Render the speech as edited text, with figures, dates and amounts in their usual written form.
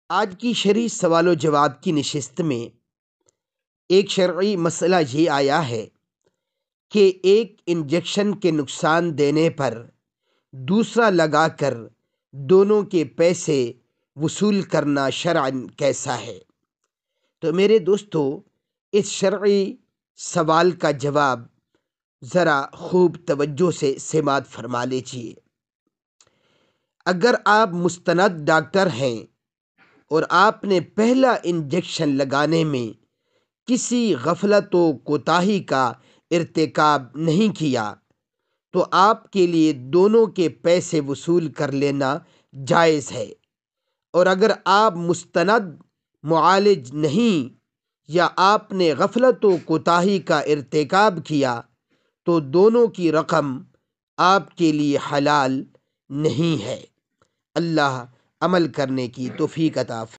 آج کی شرعی سوال و جواب کی نشست میں ایک شرعی مسئلہ یہ آیا ہے کہ ایک انجیکشن کے نقصان دینے پر دوسرا لگا کر دونوں کے پیسے وصول کرنا شرعاً کیسا ہے؟ تو میرے دوستو، اس شرعی سوال کا جواب ذرا خوب توجہ سے سماعت فرما لیجیے۔ اگر آپ مستند ڈاکٹر ہیں اور آپ نے پہلا انجیکشن لگانے میں کسی غفلت و کوتاہی کا ارتکاب نہیں کیا تو آپ کے لیے دونوں کے پیسے وصول کر لینا جائز ہے، اور اگر آپ مستند معالج نہیں یا آپ نے غفلت و کوتاہی کا ارتکاب کیا تو دونوں کی رقم آپ کے لیے حلال نہیں ہے۔ اللہ عمل کرنے کی توفیق عطا فرمائے۔